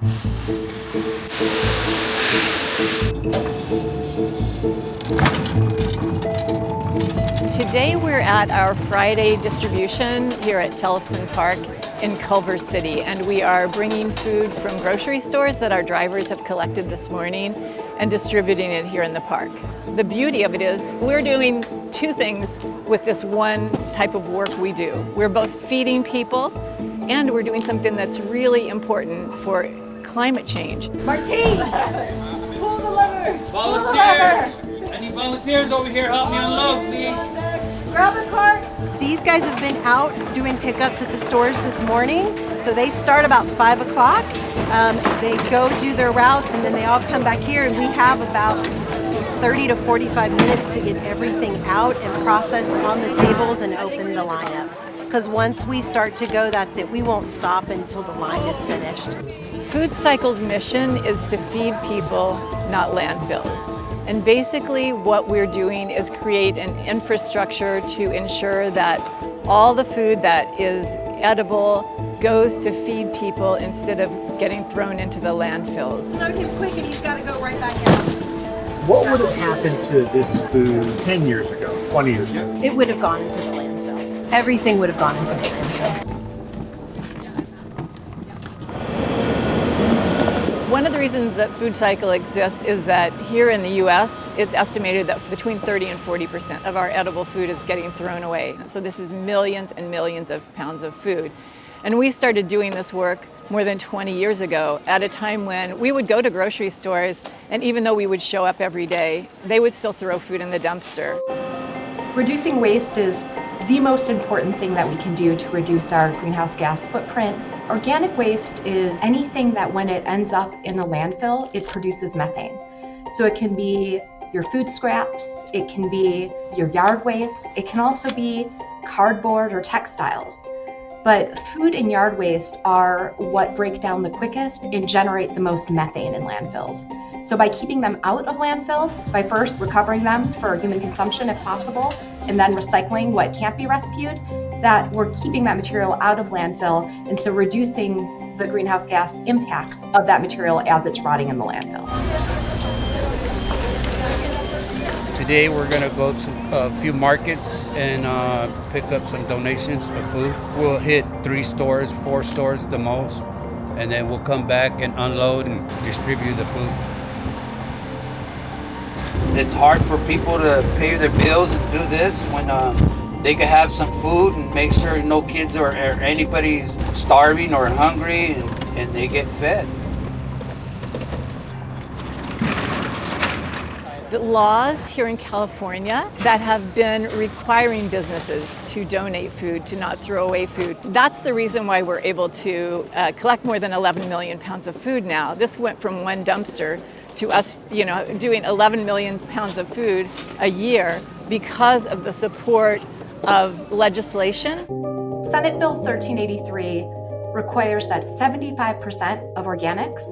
Today we're at our Friday distribution here at Tellefson Park in Culver City, and we are bringing food from grocery stores that our drivers have collected this morning and distributing it here in the park. The beauty of it is we're doing two things with this one type of work we do. We're both feeding people and we're doing something that's really important for climate change. Martine, pull the lever. Volunteer. Any volunteers over here help me unload, please? Grab a cart. These guys have been out doing pickups at the stores this morning. So they start about 5 o'clock. They go do their routes and then they all come back here, and we have about 30 to 45 minutes to get everything out and processed on the tables and open the lineup. Because once we start to go, that's it. We won't stop until the line is finished. FoodCycle's mission is to feed people, not landfills. And basically what we're doing is create an infrastructure to ensure that all the food that is edible goes to feed people instead of getting thrown into the landfills. Load him quick and he's got to go right back out. What would have happened to this food 10 years ago, 20 years ago? It would have gone into the landfill. Everything would have gone into the landfill. One of the reasons that FoodCycle exists is that here in the US, it's estimated that between 30 and 40% of our edible food is getting thrown away. So this is millions and millions of pounds of food. And we started doing this work more than 20 years ago at a time when we would go to grocery stores, and even though we would show up every day, they would still throw food in the dumpster. Reducing waste is the most important thing that we can do to reduce our greenhouse gas footprint. Organic waste is anything that when it ends up in a landfill, it produces methane. So it can be your food scraps, it can be your yard waste, it can also be cardboard or textiles. But food and yard waste are what break down the quickest and generate the most methane in landfills. So by keeping them out of landfill, by first recovering them for human consumption if possible, and then recycling what can't be rescued, that we're keeping that material out of landfill, and so reducing the greenhouse gas impacts of that material as it's rotting in the landfill. Today we're going to go to a few markets and pick up some donations of food. We'll hit 3 stores, 4 stores the most, and then we'll come back and unload and distribute the food. It's hard for people to pay their bills and do this when they can have some food and make sure no kids or anybody's starving or hungry, and they get fed. The laws here in California that have been requiring businesses to donate food, to not throw away food. That's the reason why we're able to collect more than 11 million pounds of food now. This went from one dumpster to us, doing 11 million pounds of food a year because of the support of legislation. Senate Bill 1383 requires that 75% of organics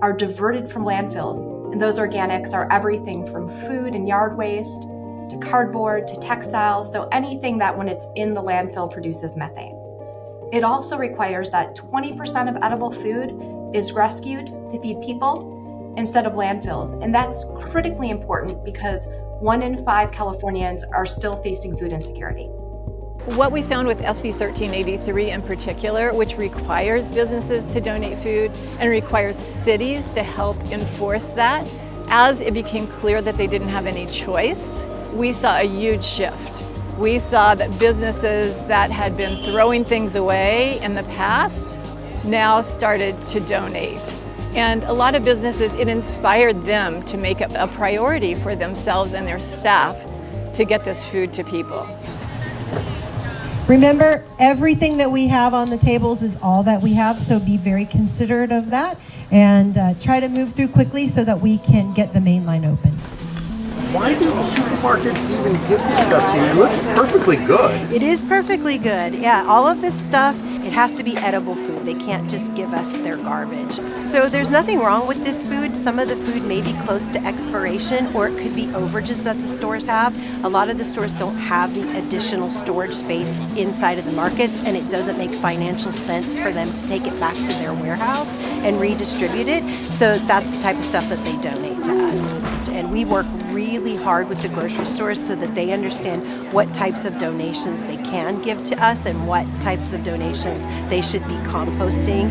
are diverted from landfills. And those organics are everything from food and yard waste to cardboard to textiles, so anything that when it's in the landfill produces methane. It also requires that 20% of edible food is rescued to feed people instead of landfills. And that's critically important because 1 in 5 Californians are still facing food insecurity. What we found with SB 1383 in particular, which requires businesses to donate food and requires cities to help enforce that, as it became clear that they didn't have any choice, we saw a huge shift. We saw that businesses that had been throwing things away in the past now started to donate. And a lot of businesses, it inspired them to make it a priority for themselves and their staff to get this food to people. Remember, everything that we have on the tables is all that we have, so be very considerate of that and try to move through quickly so that we can get the main line open. Why do supermarkets even give this stuff to you? It looks perfectly good. It is perfectly good. Yeah, all of this stuff It has to be edible food. They can't just give us their garbage. So there's nothing wrong with this food. Some of the food may be close to expiration, or it could be overages that the stores have. A lot of the stores don't have the additional storage space inside of the markets, and it doesn't make financial sense for them to take it back to their warehouse and redistribute it. So that's the type of stuff that they donate to us. And we work really hard with the grocery stores so that they understand what types of donations they can give to us and what types of donations they should be composting.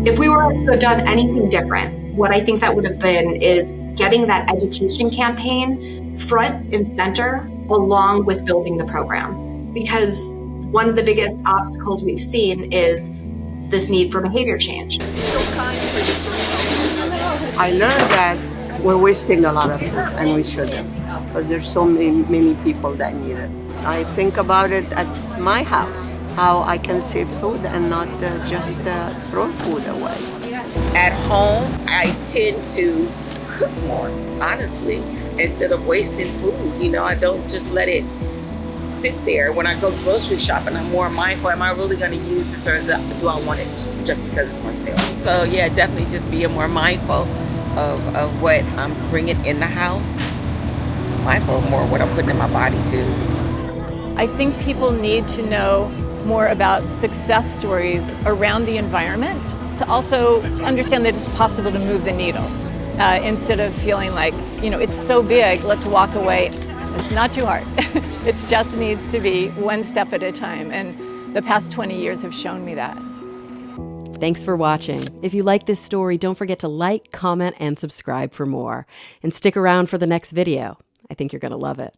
If we were to have done anything different, what I think that would have been is getting that education campaign front and center along with building the program. Because one of the biggest obstacles we've seen is this need for behavior change. I learned that we're wasting a lot of food and we shouldn't, because there's so many people that need it. I think about it at my house, how I can save food and not just throw food away. At home, I tend to cook more, honestly, instead of wasting food. You know, I don't just let it sit there. When I go grocery shopping, I'm more mindful. Am I really going to use this, or do I want it just because it's on sale? So yeah, definitely just being more mindful of what I'm bringing in the house. Mindful more of what I'm putting in my body too. I think people need to know more about success stories around the environment to also understand that it's possible to move the needle instead of feeling like, you know, it's so big, let's walk away. It's not too hard. It just needs to be one step at a time. And the past 20 years have shown me that. Thanks for watching. If you like this story, don't forget to like, comment, and subscribe for more. And stick around for the next video. I think you're going to love it.